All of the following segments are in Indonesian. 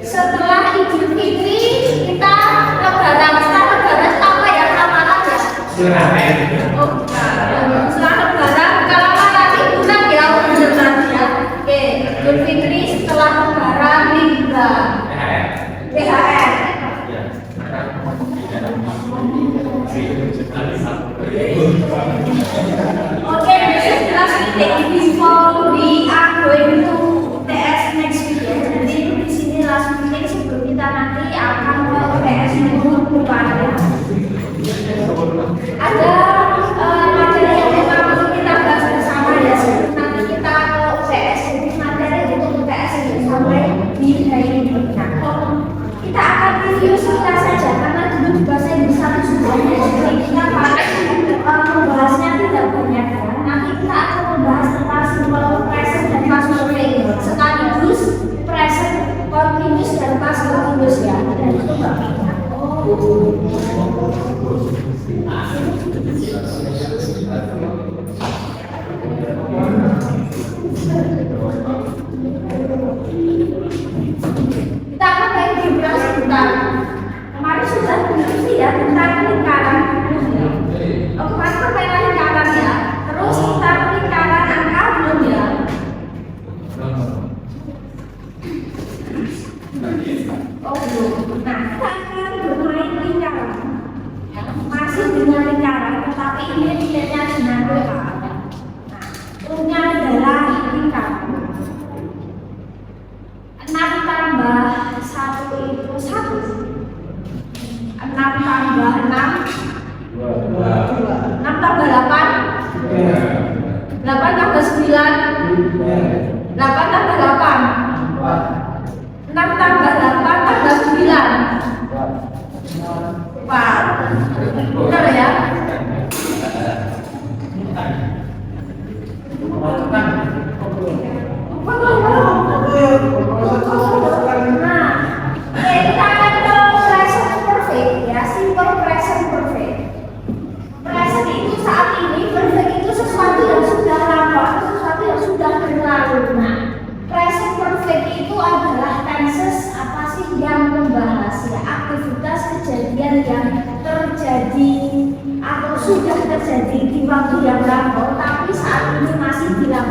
Setelah Idul Fitri kita lebaran. Setelah lebaran apa ya ramalan ya? Oh, setelah lebaran kalau nanti bulan ya bulan ya. Oke, Idul Fitri setelah lebaran liburan. THR. Okay, this is class meeting. Before we are going to TS next video, jadi di sini last meeting sebelumnya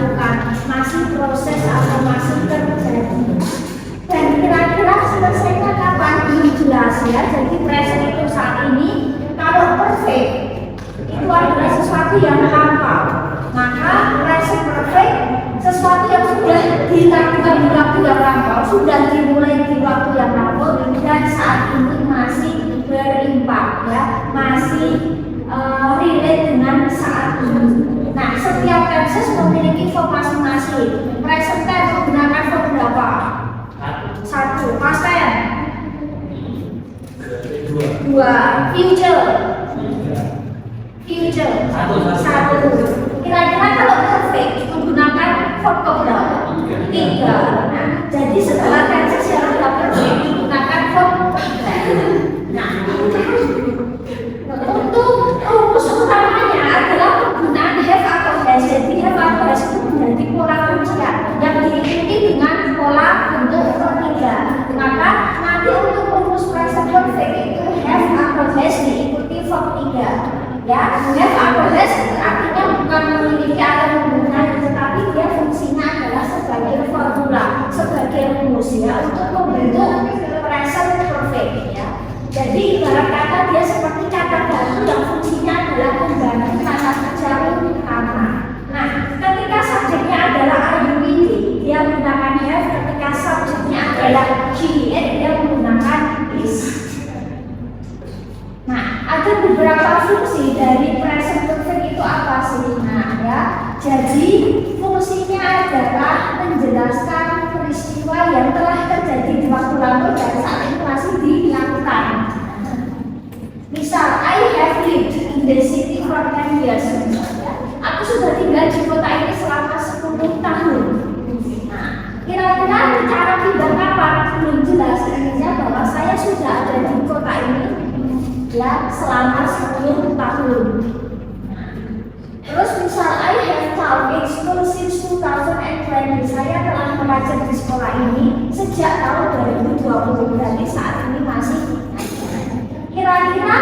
dilakukan, masih proses atau masih terjadi. Dan kira-kira selesainya kapan? Belum jelas ya. Jadi present itu saat ini. Kalau perfect itu adalah sesuatu yang lampau, maka present perfect sesuatu yang sudah dilakukan di waktu yang lampau, sudah dimulai di waktu yang lampau, dan saat ini masih berimpak ya, masih relate dengan saat ini. Nah, setiap tenses memiliki verb masing-masing. Present tense menggunakan verb berapa? Satu. Past tense? Dua. Future? Future? Satu. Kira-kira kalau perfect menggunakan verb berapa? Tiga. Nah, jadi setelah tenses yang sudah perfect menggunakan verb tiga. Nah, untuk rumus utamanya adalah penggunaan have atau has. Jadi have atau has itu menjadi pola kuncian yang diikuti dengan pola bentuk ketiga. Maka nanti untuk rumus present perfect itu have atau has diikuti verb tiga. Ya, have atau has artinya bukan memiliki atau menggunakan, tetapi dia fungsinya adalah sebagai formula, sebagai rumus ya untuk membentuk present perfect ya. Jadi ibarat kata dia seperti kata ganti yang fungsinya adalah mengganti kata kerja utama. Nah, ketika subjeknya adalah are you reading, dia menggunakan have. Ketika subjeknya adalah he, dia menggunakan is. Nah, ada beberapa fungsi dari present perfect itu apa sih? Nah, ya, jadi fungsinya adalah menjelaskan peristiwa yang telah terjadi di waktu lalu dan saat ini masih dilakukan. Misal, I have lived in the city for 10 years. Aku sudah tinggal di kota ini selama 10 tahun. Nah, kira-kira cara pindah kapan? Belum jelas. Intinya bahwa saya sudah ada di kota ini ya selama 10 tahun. Terus misal I have taught in school since 2020. Saya telah mengajar di sekolah ini sejak tahun 2020. Berarti saat ini masih. Kira-kira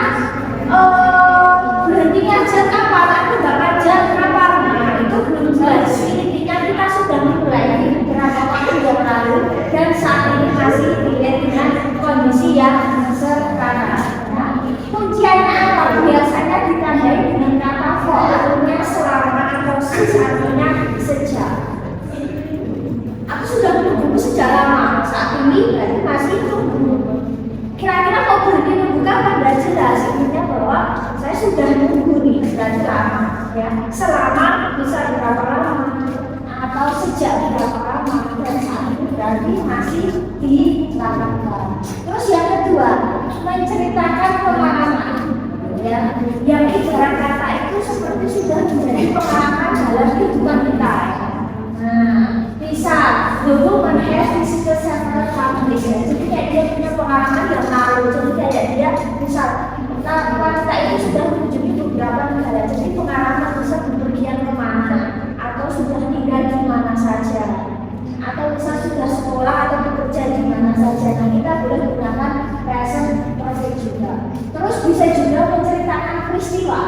berhenti ngajar kapan? Aku nggak ngajar kapan? Nah, itu belum jelas. Intinya kita sudah memulai beberapa waktu yang lalu dan saat ini masih dilihat dengan kondisi yang sekarang. Nah, kunciannya apa? Biasanya ditandai dengan kata for, artinya selama atau since, artinya sejak. Aku sudah menunggu sejak lama. Saat ini berarti masih tunggu. Kira-kira mau berhenti nunggu kapan? Tidak jelas. Intinya bahwa saya sudah menunggu nih berarti lama ya. Selama bisa berapa lama atau sejak berapa lama, dan saat ini berarti masih dilakukan. Terus yang kedua, menceritakan pengalaman ya, yang ibarat kata itu seperti sudah menjadi pengalaman dalam kehidupan kita. Nah, misal the woman has visited several countries ya. Jadi kayak dia punya pengalaman yang lalu. Jadi kayak dia misal wanita itu sudah mengunjungi beberapa negara. Jadi pengalaman bisa bepergian kemana atau sudah tinggal di mana saja, atau misal sudah sekolah atau bekerja di mana saja. Nah, kita boleh menggunakan present perfect juga. Terus bisa juga menceritakan peristiwa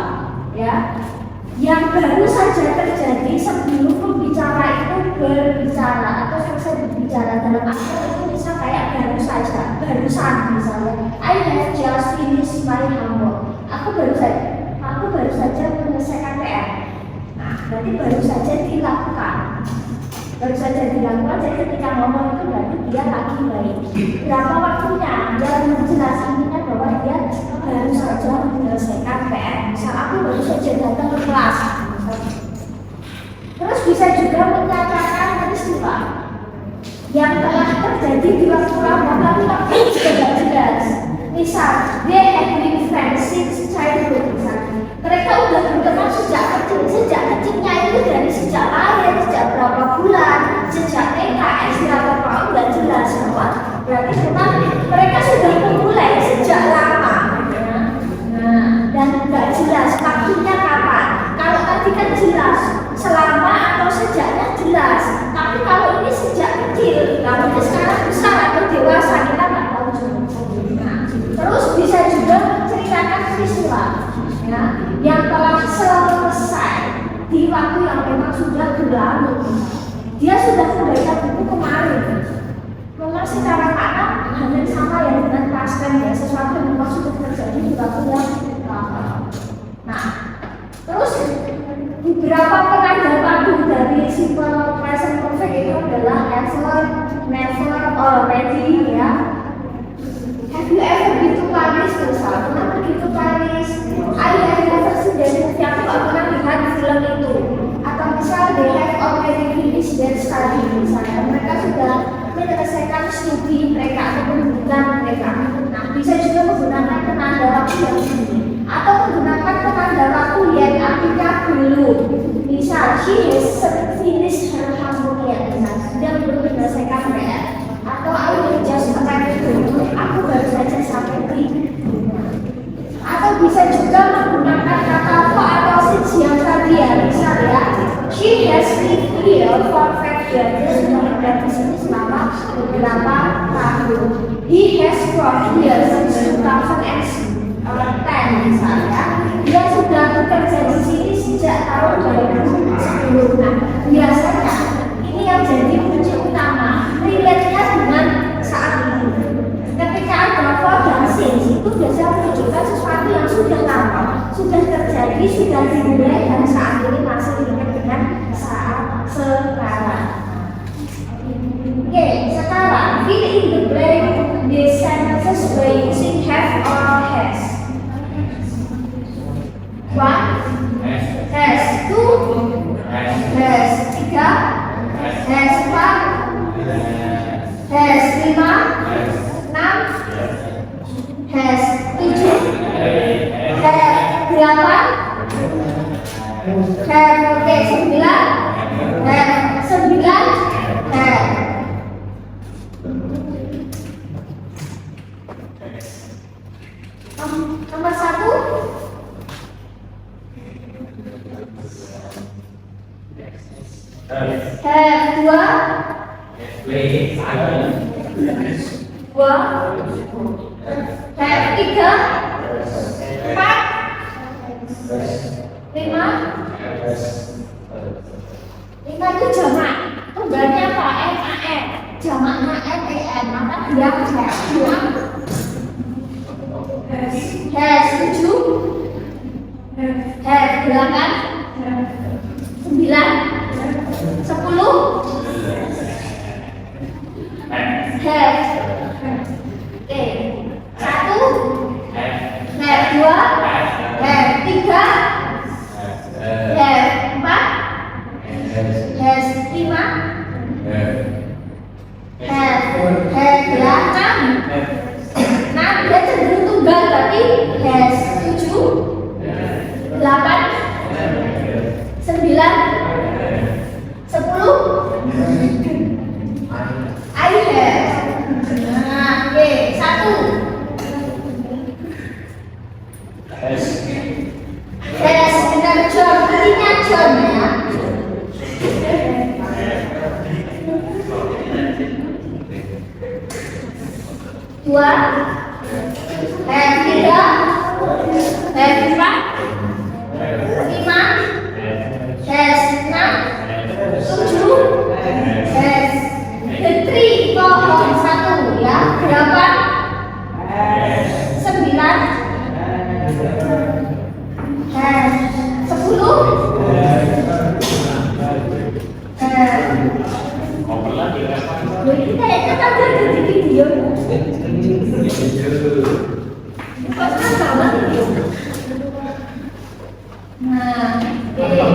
ya yang baru saja terjadi sebelum pembicara itu berbicara atau selesai berbicara. Dalam artian itu bisa kayak barusan misalnya I have just finished my homework. Aku baru saja menyelesaikan PR. Nah, berarti baru saja dilakukan. Jadi ketika ngomong itu berarti dia lagi baik. Berapa waktunya? Dia menjelaskan bahwa dia baru saja menyelesaikan PR. Misal aku baru saja datang ke kelas. Terus bisa juga menyatakan peristiwa yang telah terjadi di waktu lama tapi waktu tidak jelas. Misal, they have been friends since childhood. Mereka udah berteman sejak kecilnya itu dari sejak lahir, sejak berapa bulan, sejak TK, SD atau tahun nggak jelas bahwa berarti memang mereka sudah memulai sejak lama. Nah, dan nggak jelas waktunya kapan. Kalau tadi kan jelas selama atau sejaknya jelas, tapi kalau ini sejak kecil, lalu sekarang besar atau dewasa kita nggak tahu juga. Nah, terus bisa juga menceritakan peristiwa ya, yang telah selesai di waktu yang memang sudah berlalu. suspend ya, sesuatu yang memang sudah terjadi di waktu yang lama. Nah, terus beberapa penanda waktu dari simple present perfect itu adalah ever, never, already ya. Have you ever been to Paris? Misalnya, pernah pergi ke Paris? I have never seen that movie, aku gak pernah lihat film itu. Atau misal they have already finished their study, misalnya mereka sudah menyelesaikan studi mereka atau pendidikan mereka. Nah, bisa juga menggunakan penanda waktu yang ini atau menggunakan penanda waktu yang artinya belum. Misal, she has finished her homework, sudah belum menyelesaikan PR. Atau I will just arrived home, aku baru saja sampai di rumah. Atau bisa juga menggunakan kata for atau since yang tadi ya, misal ya, she has lived here for 5 years, dia sudah tinggal di sini selama beberapa tahun. He has worked here since 2010 misalnya, dia sudah bekerja di sini sejak tahun 2010. Nah, biasanya ini yang jadi kunci utama, relate-nya dengan saat ini. Ketika ada for dan since itu biasanya menunjukkan sesuatu yang sudah lama, sudah terjadi, sudah dimulai dan saat ini masih relate dengan saat sekarang. Oke, sekarang fill in the blank these sentences by using have or has. 1 has, 2 has, 3 has, 4 has, 5 6 has, 7 have, 8 have, oke, 9 have, 9 have. Nomor 1 have, 2 have, 3 4 5 itu jamak, tunggalnya apa? MAN, jamaknya MAN, maka dia have 2 has 7 have 8 9 10 have. Oke, 1 have 2 have 3 have 4 has 5 have 8 dia cenderung tunggal berarti has 7 8 9 10 I have. Nah, oke, 1 has dengan John, artinya John ya. 2 have 3 have 4 5 has 6 7 has 3 pohon 1 ya, 8 9 has 10 ini kayaknya tadi ada di video. Pasal sama ini. Nah, oke.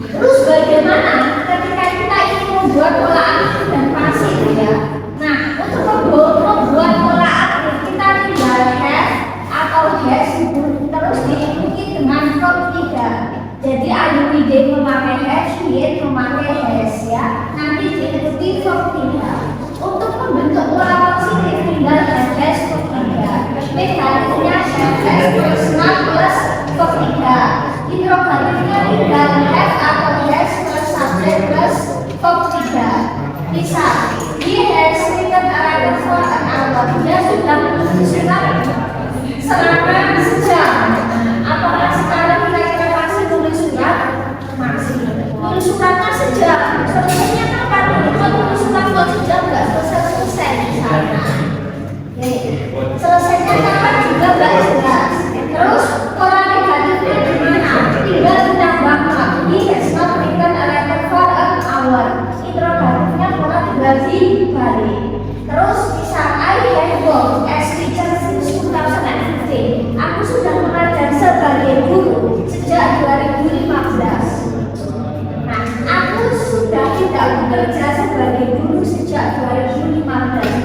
Terus bagaimana ketika kita ingin membuat pola aktif dan pasif ya? Nah, untuk membuat pola aktif kita tinggal have atau has terus diikuti dengan verb 3. Jadi Ayuwide memakai have, Hien memakai has ya. Nanti diikuti verb 3. Untuk membentuk pola positif tinggal have has verb 3. Mekanismenya have has plus not plus verb 3. Interrogatifnya tinggal have atau has plus subject plus verb 3. Misal, he has written a letter for an hour. Dia sudah menulis surat selama sejam. Apakah sekarang kira-kira masih tulis surat? Masih. Tulis suratnya sejam. Selesainya kapan? Kalau tulis surat kok sejam nggak selesai misalnya. interrogatifnya pola dibagi balik. Terus misal I have worked as teacher since 2015. Aku sudah mengajar sebagai guru sejak 2015. Nah, aku sudah tidak bekerja sebagai guru sejak 2015.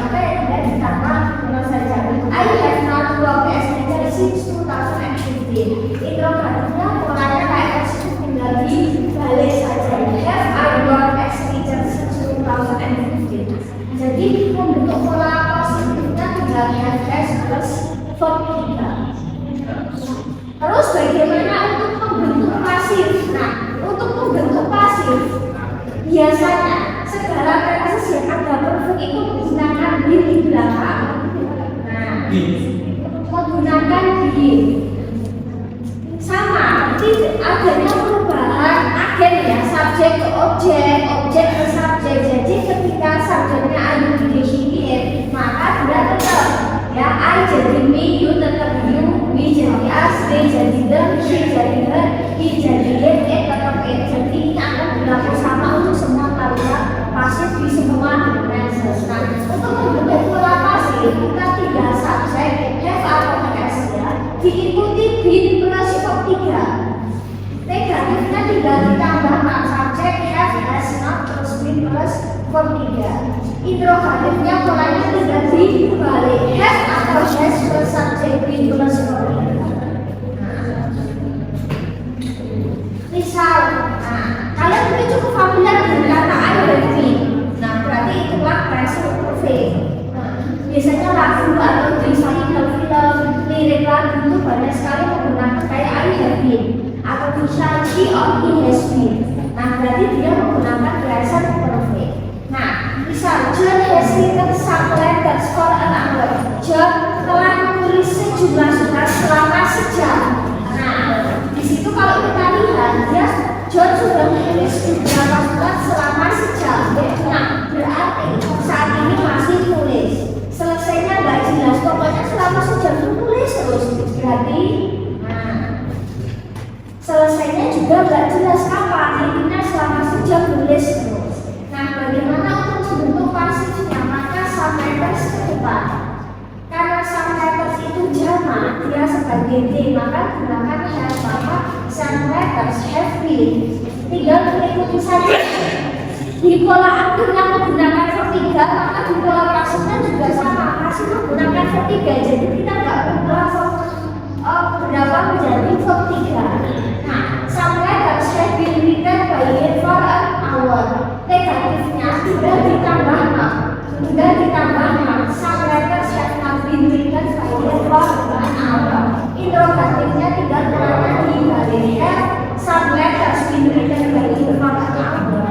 Maka yang tidak ditambah dengan saja I have not worked as teacher since 2015. Interrogatifnya polanya kayak tinggal dibalik saja. Have I worked as teacher since 2015. Jadi membentuk pola positifnya tinggal have as plus verb kita. Terus bagaimana untuk membentuk pasif? Nah, untuk membentuk pasif biasanya segala preposition yang ada perfect itu menggunakan be di belakang. Nah, menggunakan be. Sama, adanya perubahan agen ya, subjek ke objek, objek ke subjek. Jadi ketika subjeknya ayu di sini, maka dia tetap ya I jadi me, you tetap you, we jadi us, they jadi them, she jadi her, he jadi it, tetap it. Jadi ini akan berlaku sama untuk semua kalimat pasif di semua tenses. Nah, untuk membentuk pola pasif kita tiga subjek have atau has ya, diikuti be plus verb 3. Negatifnya tinggal ditambah subjek have, has, not, terus be plus verb 3. Interrogatifnya polanya tinggal dibalik have atau has plus subjek be plus verb 3. Misal, nah, kalian mungkin cukup familiar dengan kata I have been. Nah, berarti itulah present perfect. Nah, biasanya lagu atau misalnya film, lirik lagu itu banyak sekali menggunakan kayak I have been atau misal she or he has been. Nah, berarti dia menggunakan present perfect. Nah, misal John has written some letters for an hour. John telah menulis sejumlah surat selama sejam. Nah, di situ kalau kita lihat dia John sudah menulis beberapa surat selama sejam. Nah, berarti saat ini masih nulis. Selesainya nggak jelas. Pokoknya selama sejam menulis terus. Berarti, nah, selesainya juga nggak jelas kapan. Intinya selama sejam nulis terus. Nah, bagaimana untuk membentuk pasifnya? Maka some letters ke depan. Karena some letters itu jamak, dia sebagai D, maka gunakan have. Maka some letters have been. Tinggal mengikuti saja. Di pola aktif yang menggunakan verb 3, maka di pola pasifnya juga sama, masih menggunakan verb 3. Jadi kita nggak berubah berapa menjadi verb 3. Nah, some letters have been written by him for an hour. Negatifnya tidak ditambah not, tidak ditambah not. Some letters have not been written by him for an hour. Interrogatifnya tinggal polanya dibalik have. Some letters been written by him for an hour.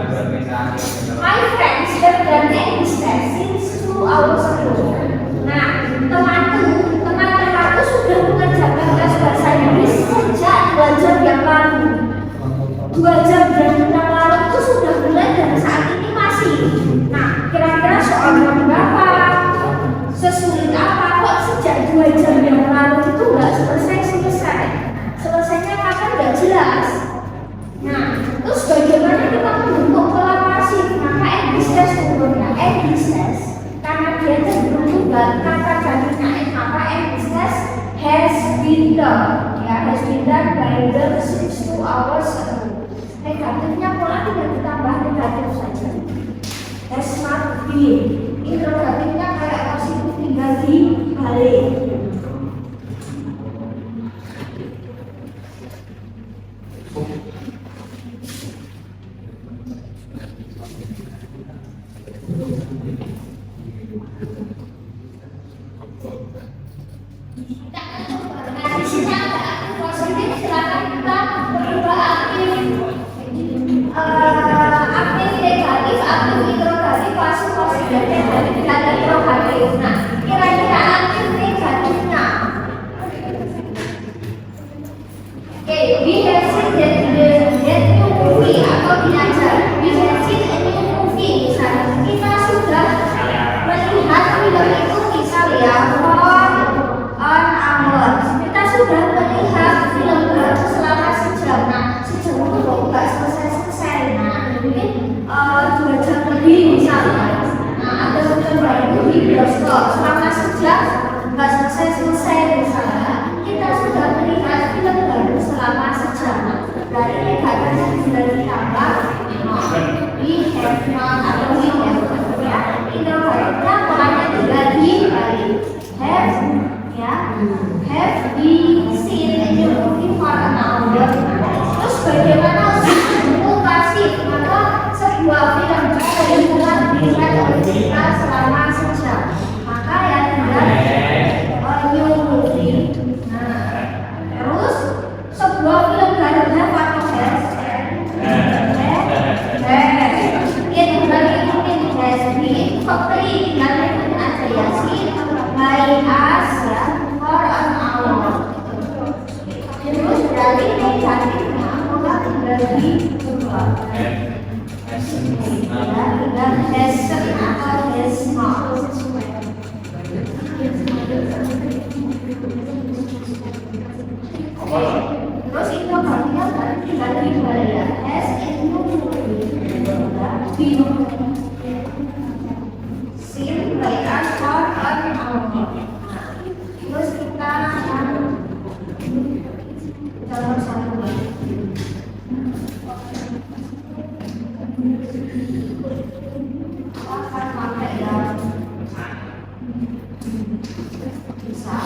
My friends have done English test since 2 hours ago. Nah, teman-temanku sudah mengerjakan tes bahasa Inggris sejak 2 jam yang lalu. 2 jam yang lalu itu sudah mulai dan saat ini masih. Nah, kira-kira soalnya berapa? Sesulit apa kok sejak 2 jam yang lalu itu nggak selesai? Selesainya kapan nggak jelas. Nah, terus bagaimana kita membentuk pola pasif? Maka English test umumnya English test karena dia cenderung tunggal kata gantinya maka English test has been done ya, has been done by the 2 hours ago. Negatifnya pola tidak ditambah negatif saja, has not been. Interrogatifnya kayak positif tinggal dibalik. Aktif negatif, aktif interrogatif, pasif positif negatif, dan interrogatif. Nah, kira-kira aktif negatifnya. Oke, we have seen that new movie atau belajar. We have seen a new movie misalnya. Kita sudah melihat film itu misalnya for an hour. Kita sudah melihat film baru selama sejam. Nah, sejam itu kok nggak selesai. Nah, mungkin 2 jam sama. Berarti negatifnya sudah ditambah not. We have not atau we have ya. Interrogatifnya polanya dibagi have ya. Have we seen in the movie for an hour? Terus bagaimana untuk pasif? Maka sebuah film yang telah dilihat oleh kita selama sejam. Maka ya tidak new movie. Nah, terus sebuah film baru have atau has? Has been factory tinggal dengan aja ya sih by us ya for an hour. Terus berarti negatifnya maka tinggal di dua. Tinggal hasn't atau has not. Oke, terus itu artinya berarti tinggal di dua ya. Has itu di seen by us for an hour. Terus kita nomor satu lagi. Akan pakai yang bisa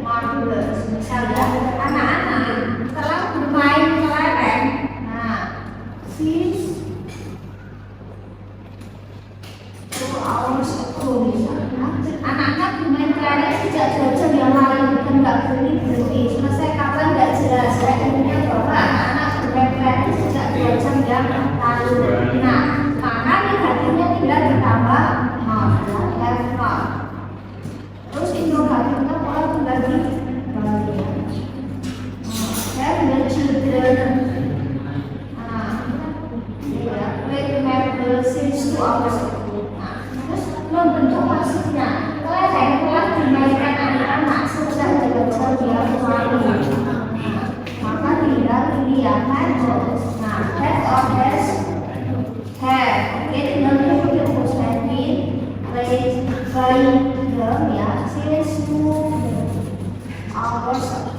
marvelous. Misalnya anak-anak telah bermain kelereng. Nah, since 2 hours ago misalnya, anak-anak bermain kelereng sejak 2 jam yang lalu dan nggak berhenti. Selesai kapan nggak jelas. Saya inginnya bahwa anak-anak bermain kelereng sejak 2 jam yang lalu. Nah, maka negatifnya tidak ditambah not, have not. Terus interrogatifnya pola terbagi have the children remember since 2 hours ago. Nah, terus membentuk pasifnya kelereng telah dimainkan anak-anak sejak 2 jam yang lalu. Maka tinggal pilih yang mana. Nah, have or has? Have. Oke, tinggal pilih rumus have been played by them ya since 2 hours ago.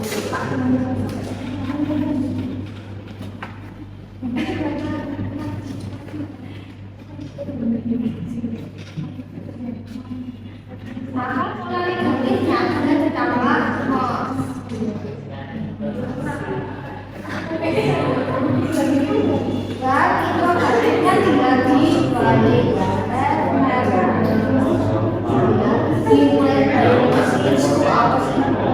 Maka pola negatifnya ada ditambah not. Dan interrogatifnya tinggal dibalik dimulai dari since 2 hours ago.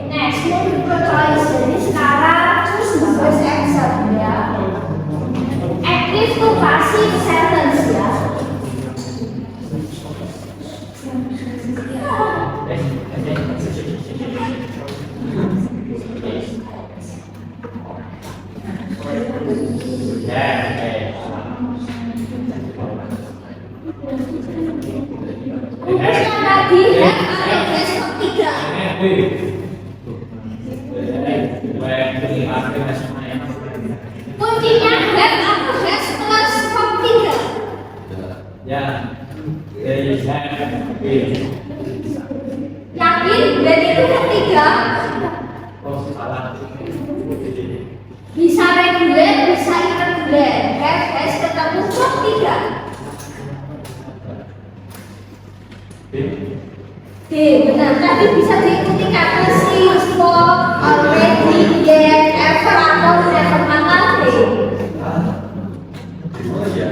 Next, multiple choice. Jadi sekarang choose the best answer ya. Active to passive sentence ya. Rumusnya tadi have atau has ketiga. Kuncinya have atau has plus verb 3. Ya, dari have Yakin? Dan itu ketiga. Oh, salah. Bisa reguler, bisa irregular. Have, has ketemu verb 3. Benar. Tadi bisa diikuti kata since, for, already, yet, ever atau never mengatakan. Oh iya.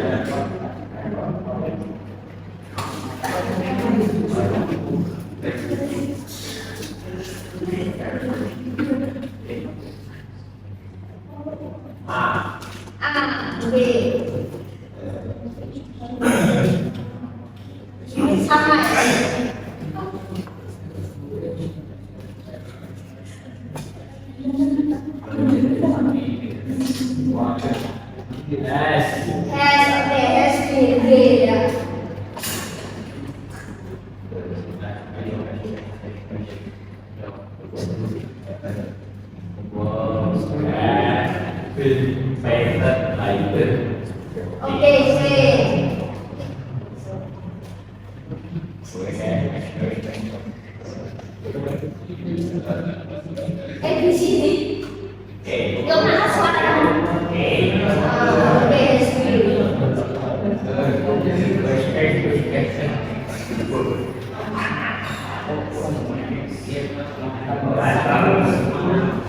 A, B. Sama ya. Yes. Has, oke, has, B, ya.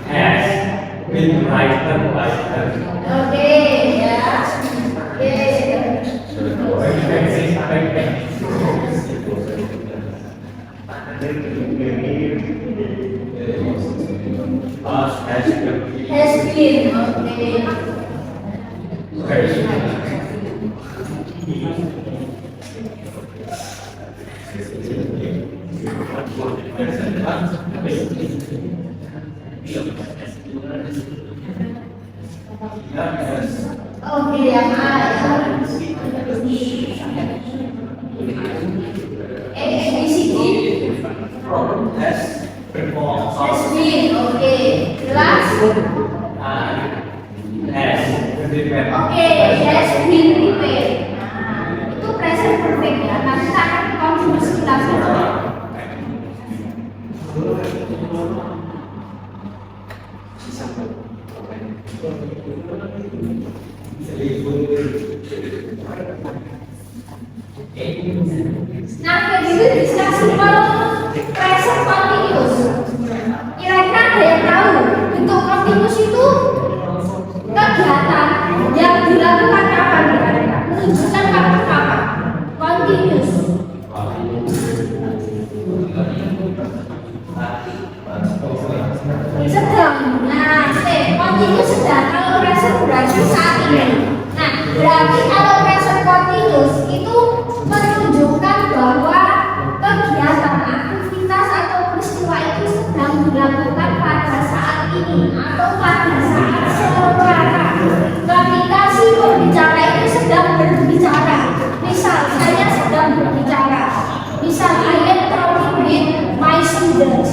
Has been written by her. Oke, ya. Has been. Oke. Oke, yang A ya. ABCD. Has performed. Has been. Oke, jelas. Has been. Oke, has been prepared. Nah, itu present perfect ya. Nanti kita akan continuous kita saja. Nah, kayak gitu bisa simple present continuous. Kira-kira ada yang tahu bentuk continuous itu kegiatan yang dilakukan kapan kira-kira? Menunjukkan kapan? Continuous. Sedang. Nah, continuous sedang. Kalau present berarti saat ini. Nah, berarti kalau present continuous itu menunjukkan bahwa kegiatan aktivitas atau peristiwa itu sedang dilakukan pada saat ini atau pada saat sekarang. Ketika si pembicara itu sedang berbicara, misal saya sedang berbicara, misal I am talking with my students,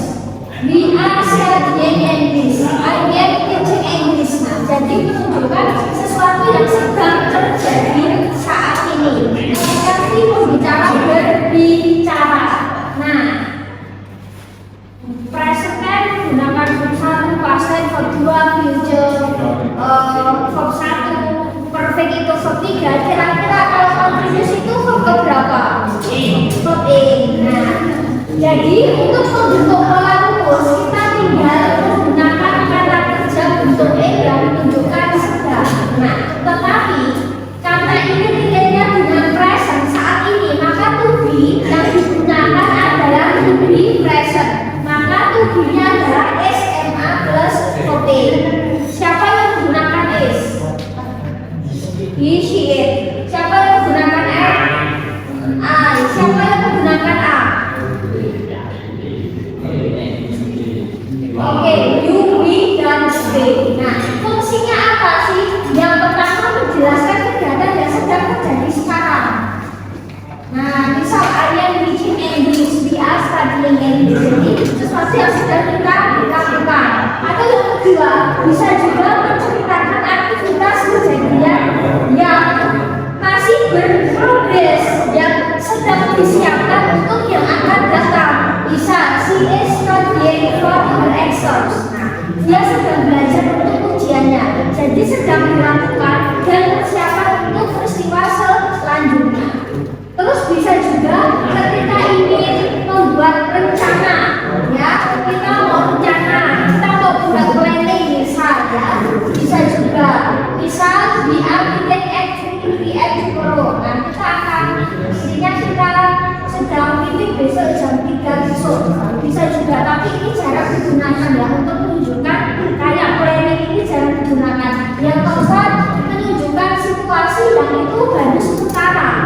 we are studying English, I am teaching English. Nah, jadi menunjukkan sesuatu yang sedang terjadi saat ini. Ketika si pembicara berbicara. Nah, present kan menggunakan verb 1, past tense, verb 2, future, verb 1, perfect itu verb 3. Kira-kira kalau continuous itu verb berapa? Verb A. Nah, jadi untuk membentuk pola rumus kita tinggal menggunakan kata kerja bentuk E yang menunjukkan sedang. Nah, tetapi karena ini related dengan present saat ini, maka to be yang digunakan adalah to be present. Maka to be-nya adalah SMA plus verb A. Siapa yang menggunakan is? He, she, it. Siapa yang menggunakan F? I. Siapa yang menggunakan A? Oke, you, we, dan they. Nah, fungsinya apa sih? Yang pertama menjelaskan kegiatan yang sedang terjadi sekarang. Nah, misal I am teaching English, we are studying English. Jadi sesuatu yang sedang kita lakukan. Atau yang kedua, bisa juga menceritakan aktivitas kejadian yang masih berprogres, yang sedang disiapkan untuk yang akan datang. Bisa she is studying for her exams. Nah, dia sedang belajar untuk ujiannya, jadi sedang dilakukan dan persiapan untuk peristiwa selanjutnya. Terus bisa juga ketika ingin membuat rencana, ya kita mau rencana, kita mau buat planning misal, ya bisa juga. Misal we are meeting at 3 PM tomorrow. Nah, kita akan mestinya kita sedang meeting besok jam 3 besok. Bisa juga, tapi ini jarang digunakan ya untuk menunjukkan kayak planning ini jarang digunakan. Yang keempat, menunjukkan situasi yang itu baru sekarang.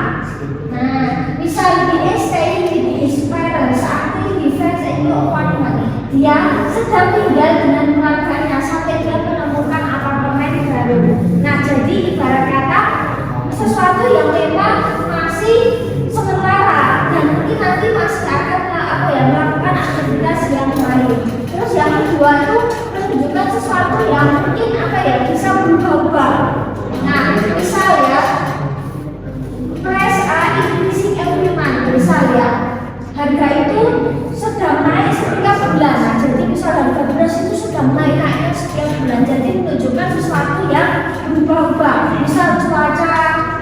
Nah, misal dia staying with his parents after he finds a new apartment. Dia sedang tinggal dengan keluarganya sampai dia menemukan apartemen baru. Nah, jadi ibarat kata sesuatu yang memang masih sementara dan mungkin nanti masih akan melakukan aktivitas yang lain. Terus yang kedua itu menunjukkan sesuatu yang mungkin bisa berubah-ubah. Nah, misal ya, price are increasing every month. Misal ya, harga itu sedang naik setiap bulan. Nah, jadi misal harga beras itu sedang naiknya setiap bulan. Jadi menunjukkan sesuatu yang berubah-ubah. Misal cuaca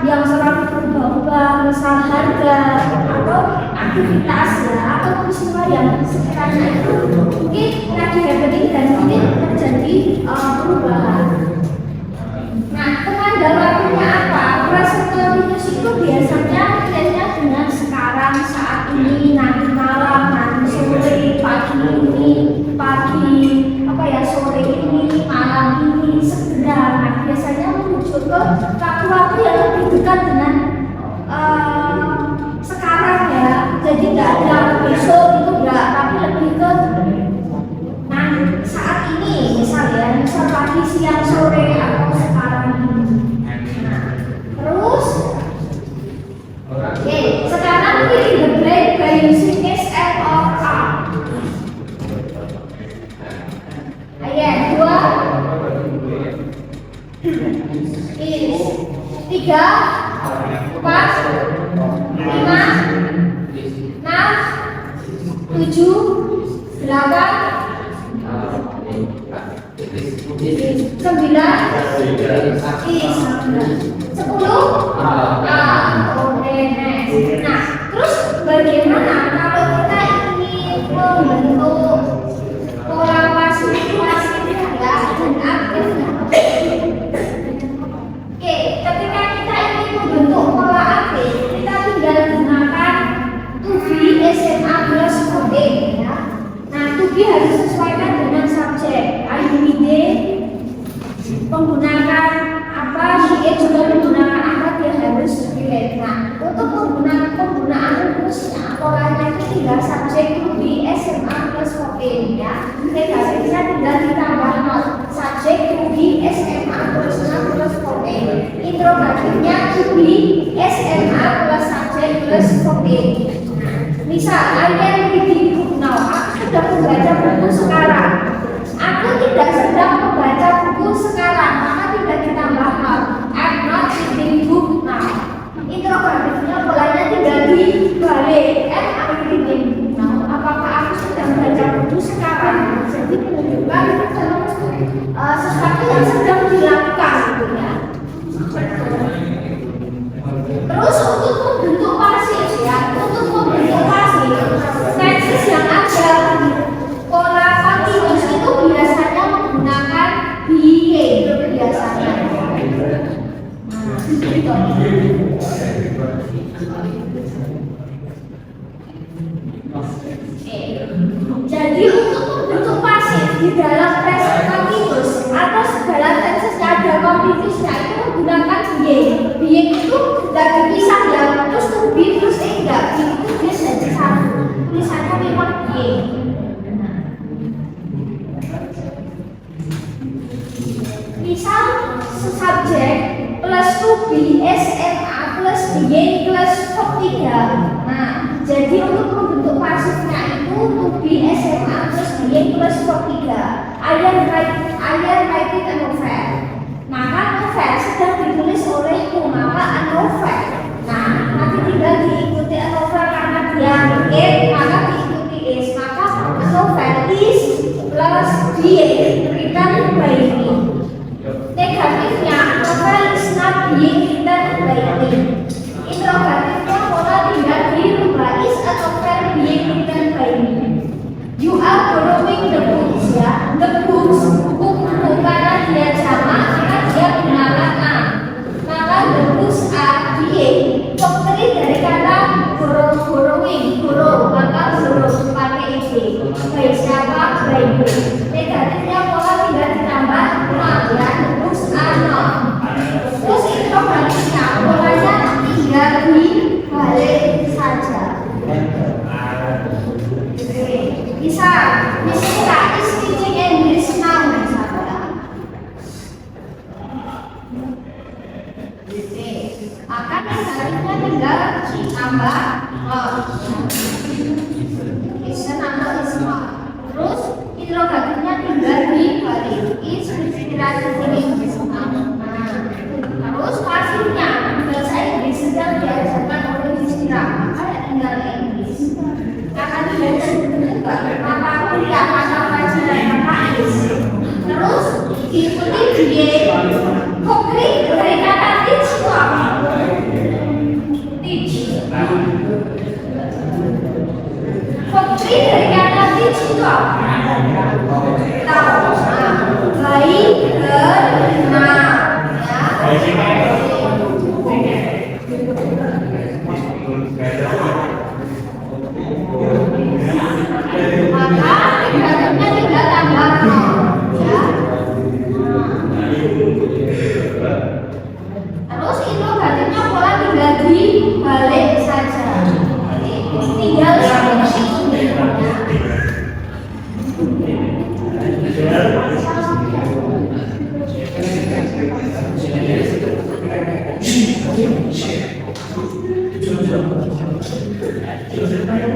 yang selalu berubah-ubah, misal harga atau aktivitas ya, atau peristiwa yang sekiranya itu mungkin lagi happening dan mungkin terjadi perubahan. Nah, penanda waktunya apa? Present continuous itu biasanya kaitannya dengan sekarang, saat ini, nanti malam, nanti sore, pagi ini, sore ini, malam ini, segera. Nah, biasanya menuju ke waktu-waktu yang lebih dekat dengan sekarang ya. Jadi nggak ada besok itu enggak, tapi lebih ke saat ini, misal pagi, siang, sore atau sekarang ini. Nah, terus oke, sekarang fill in the blank by using is and or are. Ayat 2 is 3 4 5 6 7 8 9 is 10. Oke, next. Nah, terus bagaimana kalau kita ingin membentuk pola pasif ya dan aktif? Oke, ketika kita ingin membentuk pola aktif, kita tinggal gunakan to be SMA plus kode ya. Nah, to be harus sesuaikan dengan subjek. IUD menggunakan apa, dia juga menggunakan apa, dia harus relate. Nah, untuk penggunaan rumusnya, polanya itu tinggal subjek to be SMA plus kode ya. Negatifnya tinggal ditambah not, subjek to be SMA plus kode. Interrogatifnya to be SMA plus subjek plus kode. Misal, I am reading book now. Aku sedang membaca buku sekarang. Aku tidak sedang membaca buku sekarang, maka tidak ditambah not. I'm not reading book now. Interrogatifnya polanya tinggal dibalik. Am I reading book now? Apakah aku sedang membaca buku sekarang? Jadi menunjukkan itu dalam sesuatu yang sedang dilakukan gitu ya. Terus untuk membentuk pasif ya, tenses yang ada pola continuous itu biasanya menggunakan being biasanya. Jadi untuk membentuk pasif di dalam present continuous atau segala tenses yang ada continuousnya itu menggunakan being. Being itu tidak dipisah ya, terus to be terus enggak, itu dia jadi satu. Tulisannya memang being. Misal subjek plus to be SMA plus being plus verb 3. Nah, jadi untuk membentuk pasifnya itu to be SMA plus being plus verb 3. I am writing a novel. Maka novel sedang ditulis olehku, maka a novel. Nah, nanti tinggal diikuti a novel karena dia it, maka diikuti is. Maka a novel is plus being written by me. Negatifnya, novel is not being written by me. Interrogatifnya pola tinggal dirubah, is a novel being written by me. You are borrowing the books ya, the books, buku karena dia jamak, maka dia gunakan a. Maka the books are being terdiri dari kata borrowing, maka borrow pakai id. By siapa? By you. Negatifnya pola tinggal ditambah not ya, the books are not. Terus interrogatifnya polanya tinggal dibalik saja. Bisa, Mr. is teaching English now, misalnya. Akan seharusnya tinggal tambah is number is not. Terus interrogatifnya tinggal dibalik, is teaching English now. Terus pasifnya bahasa Inggris sedang diajarkan oleh istirahat, maka tinggal English. Akan dibaca maka kuliah maka pelajaran maka is. Terus diikuti dia konkret dari kata teach itu apa?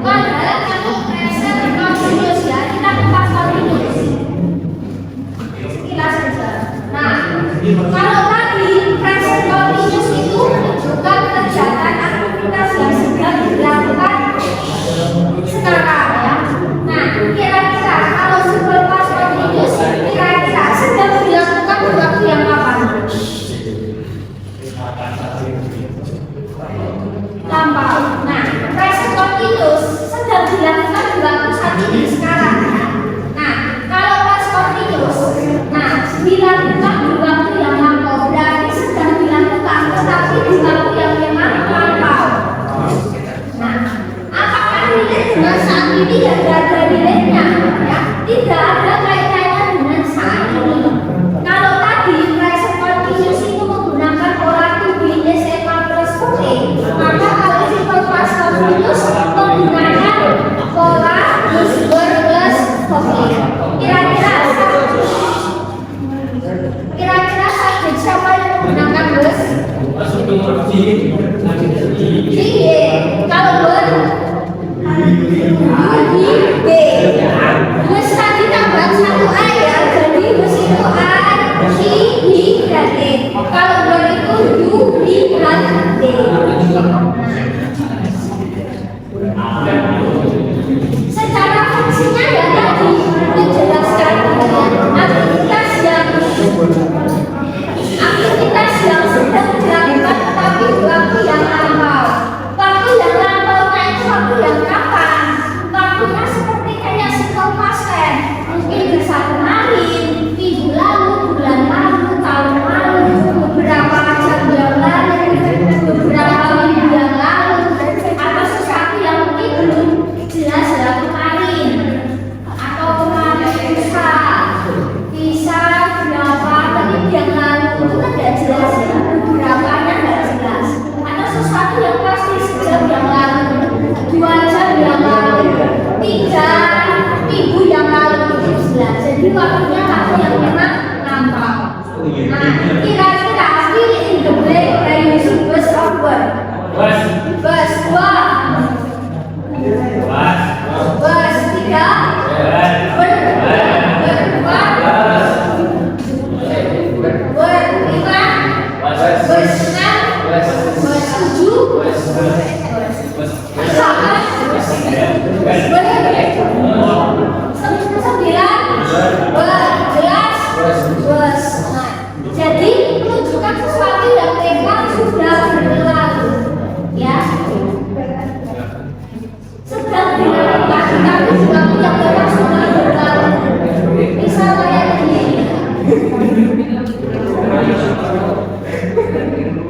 Adalah kalau present continuous ya, kita kupas continuous. Sekilas saja. Nah, kalau tadi present continuous itu menunjukkan kegiatan aktivitas yang sedang dilakukan sekarang ya. Nah, kira-kira kalau simple past continuous kira-kira sedang dilakukan di waktu yang kapan? Lampau. Nah, present continuous sedang dilakukan di waktu saat ini sekarang ya. Nah, kalau past continuous, nah dilakukan di waktu yang lampau berarti sedang dilakukan tetapi di waktu yang memang lampau. Nah, apakah relate dengan saat ini? Ya tidak ada relate-nya ya. Tidak ada kaitannya dengan saat ini. Kalau tadi present continuous itu menggunakan pola to be SMA plus OA, maka kalau simple past continuous menggunakan pola plus were plus OA. Kira-kira subjek siapa yang menggunakan bus? Kalau ber B. Bus tadi tambahan satu A ya, jadi bus itu A, I, I, dan E. Kalau ber itu U, I, dan D. Secara fungsinya ya tadi menjelaskan aktivitas yang sedang dilakukan tetapi di waktu yang lampau. Waktu yang lampaunya itu waktu yang kapan? Waktunya seperti kayak simple past tense. Mungkin bisa kemarin, minggu lalu, bulan lalu, tahun lalu, beberapa jam yang lalu, beberapa minggu yang lalu, atau sesuatu yang mungkin belum jelas dalam kemarin, atau kemarin bisa berapa menit yang lalu itu kan tidak jelas ya, beberapanya tidak jelas, atau sesuatu yang pasti sejam yang lalu, 2 jam yang lalu, 3 minggu yang lalu itu jelas. Jadi waktunya waktu yang memang lampau. Nah, kira-kira fill in the blank by using bus or word. Bus 2, bus 3, jadi menunjukkan sesuatu yang memang sudah berlalu, ya. Sedang dilakukan tapi sesuatu yang memang sudah berlalu. Misal kayak ini.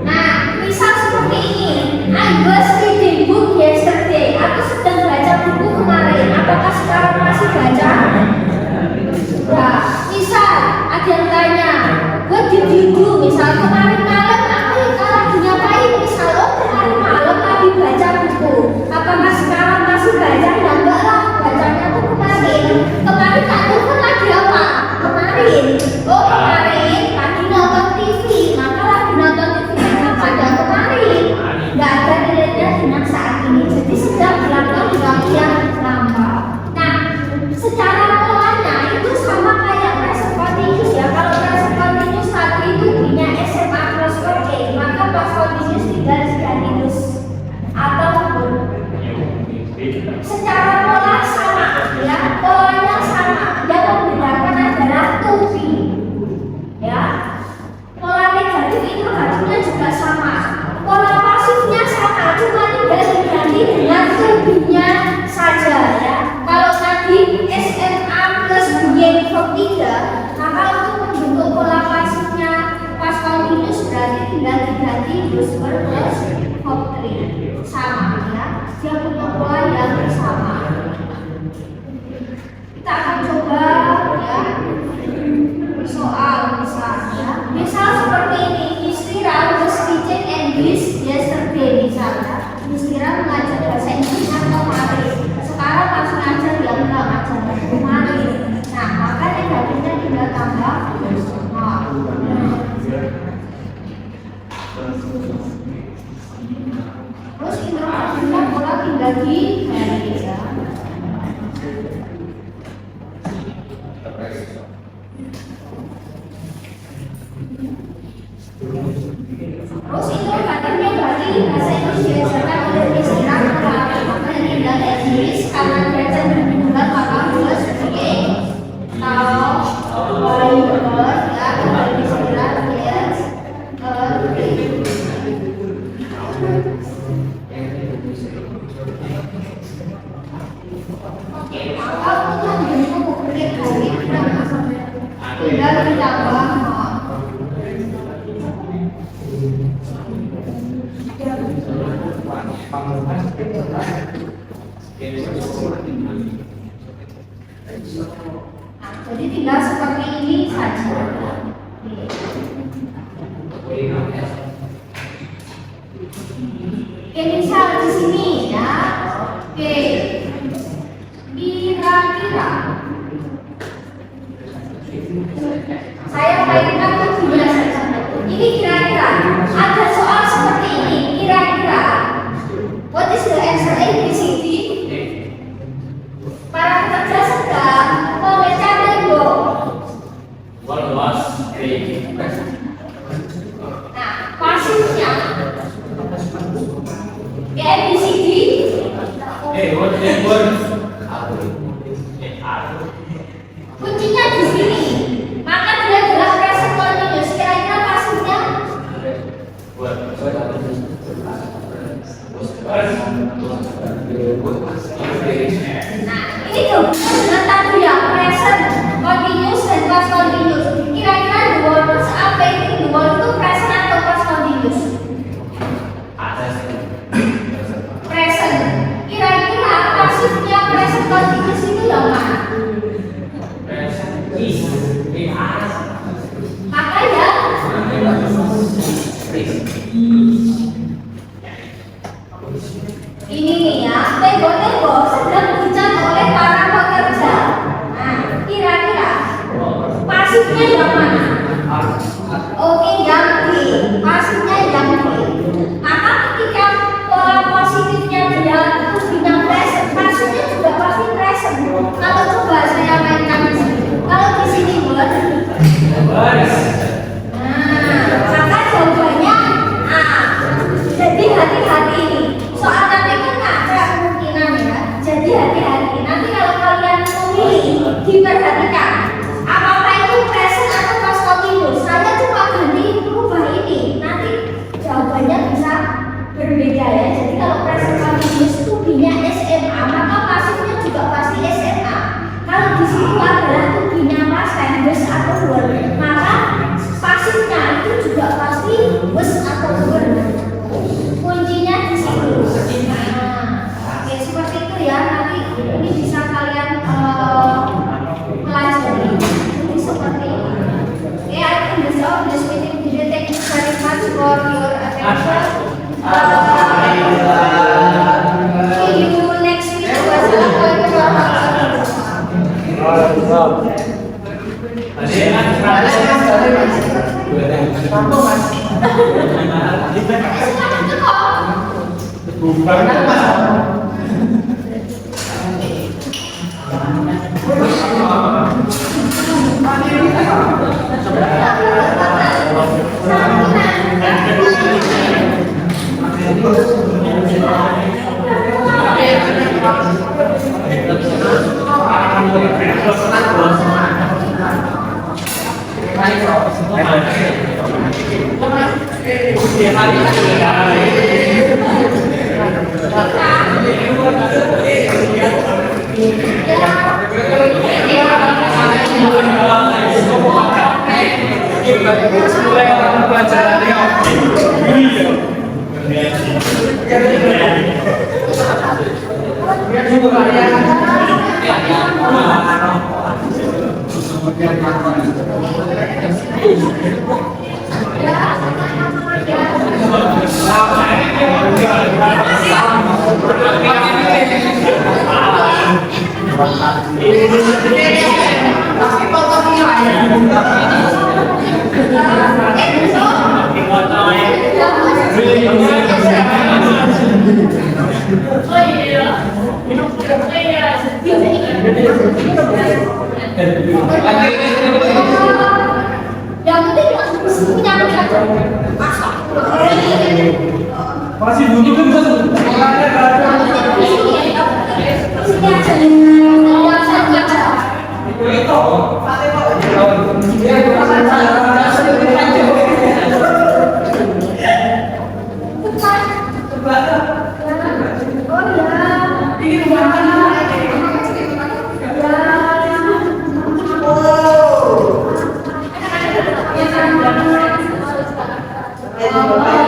Nah, misal seperti ini. I was reading book yesterday. Aku sedang baca buku kemarin. Apakah sekarang masih baca? Nah, misal ada yang tanya, what did you do? Misal kemarin malam aku lagi ngapain? Misal kemarin malam lagi baca buku. Apakah sekarang masih baca? Ya enggak lah, bacanya tuh kemarin. Kemarin tak telepon lagi apa? Kemarin. Oh kemarin lagi nonton TV. Maka lagi nonton TV yang pada kemarin. Nggak ada relate-nya dengan saat ini. Jadi sedang dilakukan di waktu yang lampau. Nah, secara polanya itu sama kayak present continuous ya. Kalau present continuous tadi itu punya SMA plus OA, maka past continuous tinggal sekaligus atau secara pola sama ya, polanya sama. Yang membedakan adalah to be ya. Pola negatif itu harusnya juga sama. Pola pasifnya sama, cuma tinggal diganti dengan to be-nya saja ya. Kalau tadi SMA plus being verb 3, maka untuk membentuk pola pasifnya past continuous berarti tinggal diganti plus verb plus verb 3 sama ya. Dia punya pola yang sama. Kita akan coba ya soal misalnya. Misal seperti ini, Miss Tira was teaching English yesterday misalnya. Miss Tira mengajar bahasa Inggris kemarin. Sekarang langsung ajar yang enggak ngajar kemarin. Nah, maka negatifnya tinggal tambah. Nah. maka tinggal dikali ya. Terus itu katanya dari bahasa Indonesia diajarkan oleh istilah maka tinggal Inggris karena derajat berbimbingan maka harus sebagai kalau ya dari istilah yes oke, maka untuk bentuk konkret hari tinggal ditambah jadi tinggal seperti ini saja. Oke, misal di sini ya. Oke, kira-kira saya mainkan ke biasa. Ini kira-kira ada soal seperti ini. Kira-kira what is the answer A, B, C, D? Para pekerja sedang mengecat tembok. What was A? Nah, pasifnya A, B, C, D. What is word? Kuncinya di sini. Maka dia adalah present continuous. Kira-kira pasifnya? Nah, ini gabungan dengan tadi ya, present continuous dan past continuous. Kira-kira the words apa ini? The word itu present atau past continuous? Present. Kira-kira pasifnya present continuous itu yang mana? Maka ya ini nih ya, tembok-tembok sedang dicat oleh para pekerja. Nah, kira-kira pasifnya yang mana? Oke, yang D. Pasifnya yang D. Maka ketika pola positifnya dia itu bidang present, pasifnya juga pasti present. Kalau coba saya mainkan di sini, kalau di sini buat maka jawabannya A. Jadi hati-hati ini. Soal nanti kan ada kemungkinan ya. Jadi hati-hati. Nanti kalau kalian memilih, diperhatikan apakah itu present atau past continuous. Saya cuma ganti merubah ini. Nanti jawabannya bisa berbeda ya. Jadi kalau present continuous itu B-nya SMA, maka pasifnya juga pasti SMA. Kalau di situ adalah tubinya past tense atau verb, maka pasifnya itu juga pasti was atau verb. Kuncinya di situ. Oke, seperti itu ya. Nanti ini bisa kalian pelajari. Ini seperti ini. Oke, I think this all this meeting today. Thank you very much for your attention. See you next week. Wassalamualaikum warahmatullahi wabarakatuh. Really? Oh iya. Yang penting punya Masih bunyi kan bisa orangnya itu. Oh